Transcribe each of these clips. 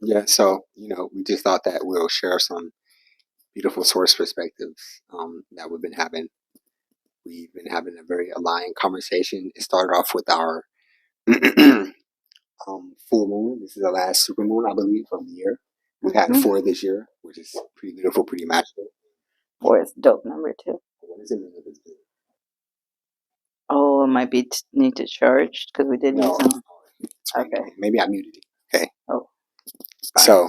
Yeah, so we just thought that we'll share some beautiful source perspectives that we've been having. We've been having a very aligned conversation. It started off with our full moon. This is the last super moon, I believe, of the year. We've had Hmm. four this year, which is pretty beautiful, pretty magical. Four is a dope number too. What is it mean if it's good? Oh, it might be need to charge because we did need No, some. it's ringing. Okay. Maybe I muted it. Okay, Oh, fine. so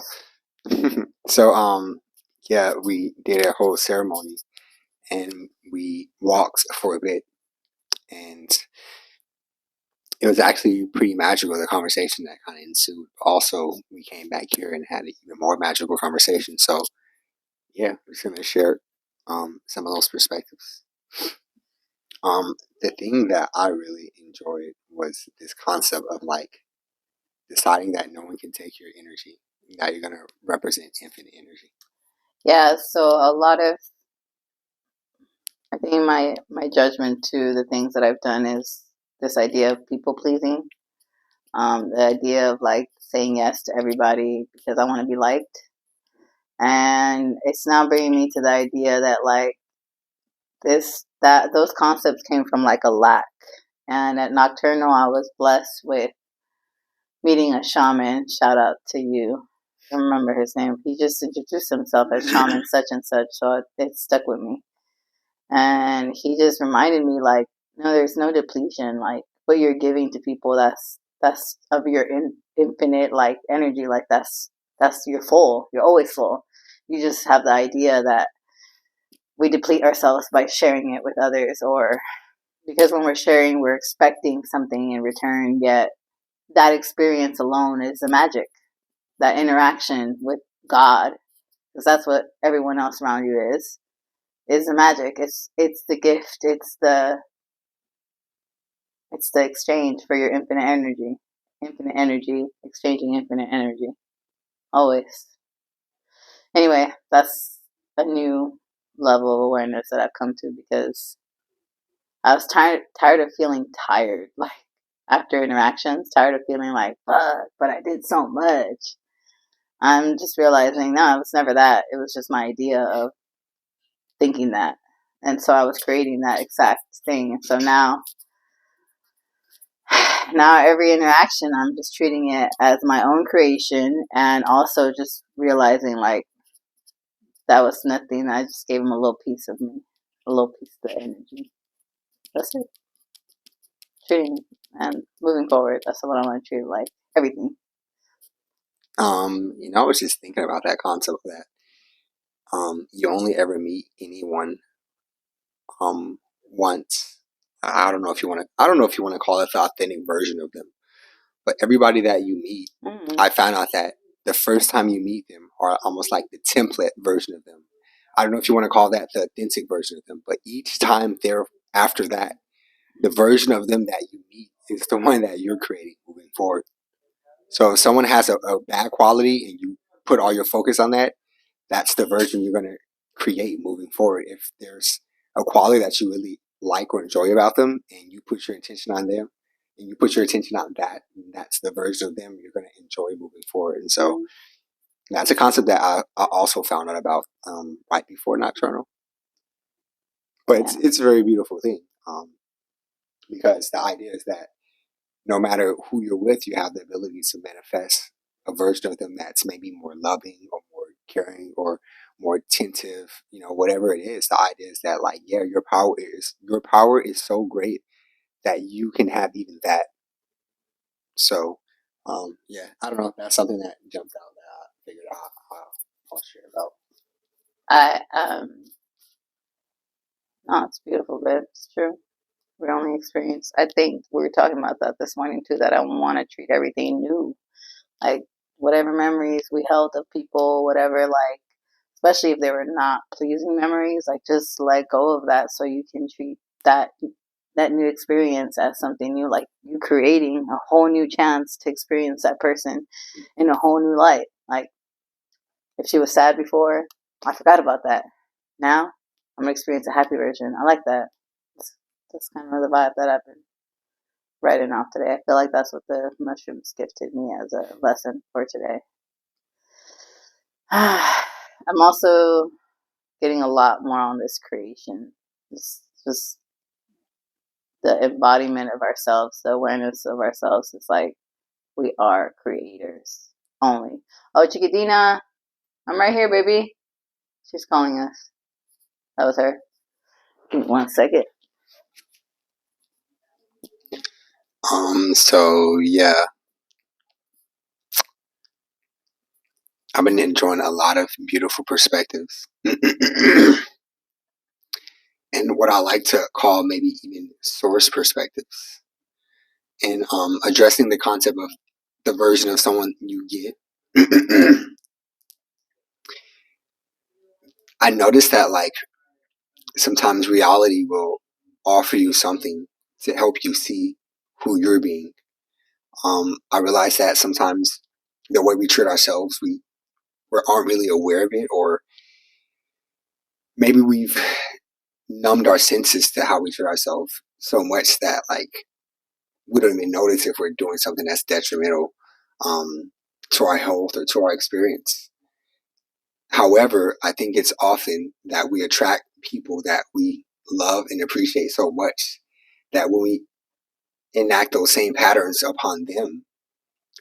so yeah, we did a whole ceremony and we walked for a bit, and it was actually pretty magical, the conversation that kind of ensued. Also, we came back here and had an even more magical conversation. So, yeah, we're just going to share some of those perspectives. The thing that I really enjoyed was this concept of like deciding that no one can take your energy, that you're going to represent infinite energy. Yeah. So a lot of I think my judgment to the things that I've done is this idea of people pleasing. The idea of like saying yes to everybody because I want to be liked, and it's now bringing me to the idea that like this that those concepts came from like a lack. And at Nocturnal, I was blessed with meeting a shaman. Shout out to you. I don't remember his name. He just introduced himself as shaman such and such, so it stuck with me. And he just reminded me like, no, there's no depletion. Like what you're giving to people, that's of your infinite like energy. Like that's you're full. You're always full. You just have the idea that we deplete ourselves by sharing it with others, or because when we're sharing, we're expecting something in return. Yet that experience alone is the magic. That interaction with God, because that's what everyone else around you is the magic. It's the gift. It's the exchange for your infinite energy, exchanging infinite energy, always. Anyway, that's a new level of awareness that I've come to because I was tired of feeling tired, like after interactions, tired of feeling like fuck, but I did so much. I'm just realizing no, it was never that. It was just my idea of thinking that, and so I was creating that exact thing. And so now every interaction, I'm just treating it as my own creation, and also just realizing like that was nothing. I just gave him a little piece of me, a little piece of the energy. That's it. Treating and moving forward. That's what I want to treat like everything. I was just thinking about that concept that you only ever meet anyone once. I don't know if you want to. I don't know if you want to call it the authentic version of them, but everybody that you meet, Mm-hmm. I found out that the first time you meet them are almost like the template version of them. I don't know if you want to call that the authentic version of them, but each time they're after that, the version of them that you meet is the one that you're creating moving forward. So if someone has a bad quality and you put all your focus on that, that's the version you're going to create moving forward. If there's a quality that you really like or enjoy about them and you put your intention on them and you put your attention on that, that's the version of them you're going to enjoy moving forward. And so that's a concept that I also found out about right before Nocturnal. But Yeah. it's a very beautiful thing because the idea is that no matter who you're with, you have the ability to manifest a version of them that's maybe more loving or more caring or more attentive, whatever it is. The idea is that like, yeah, your power is so great that you can have even that. So yeah, I don't know. That's something that jumped out that I figured out I'll share about. I no, it's beautiful, but it's true. We only experience. I think we were talking about that this morning too. That I want to treat everything new, like whatever memories we held of people, whatever, like especially if they were not pleasing memories, like just let go of that so you can treat that new experience as something new, like you creating a whole new chance to experience that person in a whole new light. Like if she was sad before, I forgot about that. Now I'm gonna experience a happy version. I like that. That's kind of the vibe that I've been writing off today. I feel like that's what the mushrooms gifted me as a lesson for today. I'm also getting a lot more on this creation. Just the embodiment of ourselves, the awareness of ourselves. It's like we are creators only. Oh, Chiquitina, I'm right here, baby. She's calling us. That was her. Give me 1 second. So yeah, I've been enjoying a lot of beautiful perspectives. And what I like to call maybe even source perspectives. And addressing the concept of the version of someone you get. I noticed that like sometimes reality will offer you something to help you see who you're being. I realize that sometimes the way we treat ourselves, we aren't really aware of it, or maybe we've numbed our senses to how we treat ourselves so much that like we don't even notice if we're doing something that's detrimental to our health or to our experience. However, I think it's often that we attract people that we love and appreciate so much that when we enact those same patterns upon them,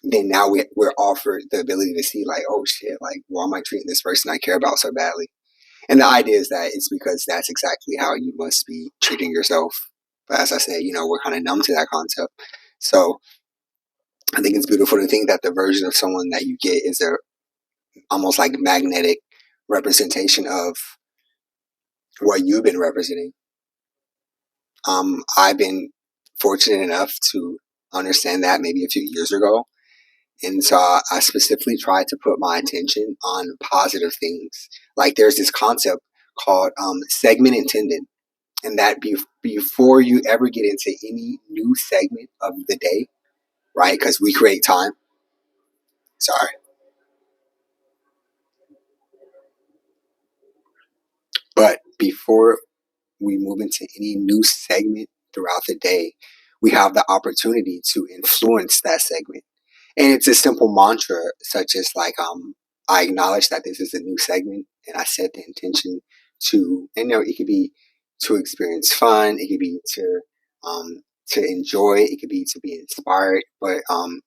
then now we're offered the ability to see like, oh shit, like why am I treating this person I care about so badly? And the idea is that it's because that's exactly how you must be treating yourself. But as I said, we're kind of numb to that concept. So I think it's beautiful to think that the version of someone that you get is a almost like magnetic representation of what you've been representing. I've been fortunate enough to understand that maybe a few years ago. And so I specifically tried to put my attention on positive things. Like there's this concept called segment intended. And that before you ever get into any new segment of the day, right? Because we create time. Sorry. But before we move into any new segment throughout the day, we have the opportunity to influence that segment. And it's a simple mantra, such as like, I acknowledge that this is a new segment, and I set the intention to, and it could be to experience fun, it could be to enjoy, it could be to be inspired. But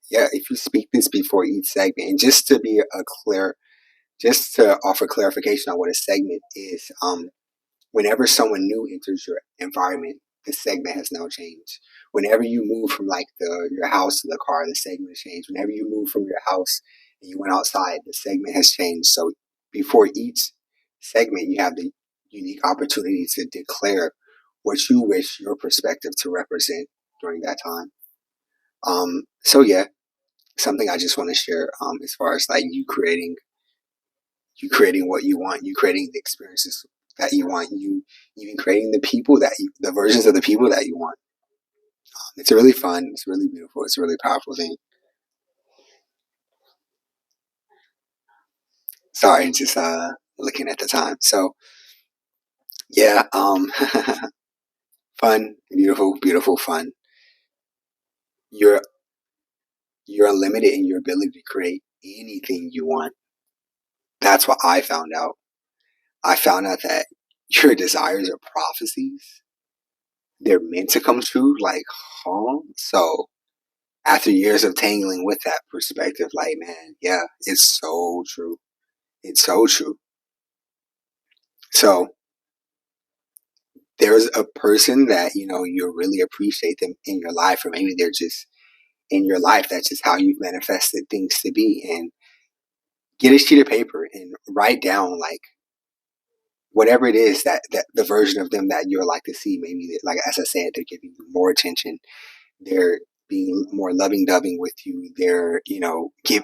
yeah, if you speak this before each segment, and just to be just to offer clarification on what a segment is, whenever someone new enters your environment, the segment has now changed. Whenever you move from like your house to the car, the segment has changed. Whenever you move from your house and you went outside, the segment has changed. So before each segment, you have the unique opportunity to declare what you wish your perspective to represent during that time. So yeah, something I just want to share as far as like you creating what you want, you creating the experiences that you want, you even creating the versions of the people that you want. It's really fun. It's really beautiful. It's a really powerful thing. Sorry, just looking at the time. So yeah, fun, beautiful, beautiful, fun. You're you're unlimited in your ability to create anything you want. That's what I found out. I found out that your desires are prophecies. They're meant to come true. Like, huh? So after years of tangling with that perspective, like, man, yeah, it's so true. It's so true. So there's a person that, you really appreciate them in your life, or maybe they're just in your life. That's just how you've manifested things to be. And get a sheet of paper and write down, like, whatever it is that the version of them that you'd like to see. Maybe, like, as I said, they're giving you more attention. They're being more loving doving with you. They're,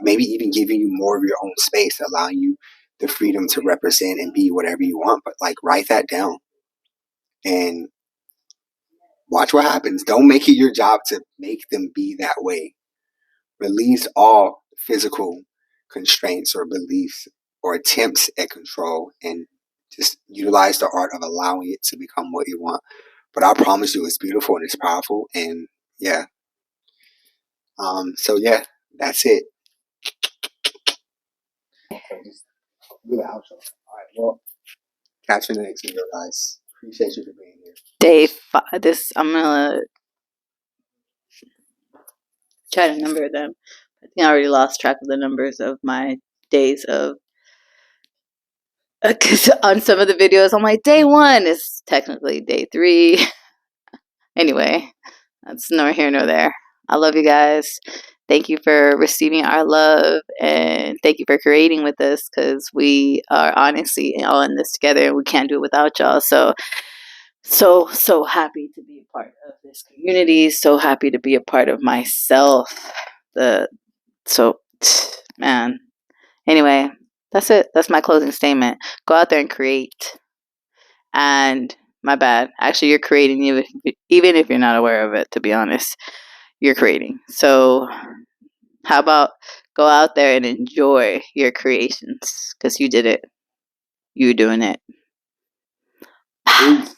maybe even giving you more of your own space, allowing you the freedom to represent and be whatever you want. But like, write that down and watch what happens. Don't make it your job to make them be that way. Release all physical constraints or beliefs or attempts at control, and just utilize the art of allowing it to become what you want. But I promise you, it's beautiful and it's powerful. And yeah, so yeah, that's it. Do the outro. All right. Well, catch you in the next video, guys. Appreciate you for being here. Day 5. I'm gonna try to number them. I think I already lost track of the numbers of my days of. Because on some of the videos, I'm like, day 1 is technically day 3. Anyway, that's nor here nor there. I love you guys. Thank you for receiving our love, and thank you for creating with us, because we are honestly all in this together and we can't do it without y'all. So happy to be a part of this community. So happy to be a part of myself. Man. Anyway, that's it. That's my closing statement. Go out there and create. And my bad. Actually, you're creating even if you're not aware of it, to be honest. You're creating. So how about go out there and enjoy your creations, because you did it. You're doing it. Peace.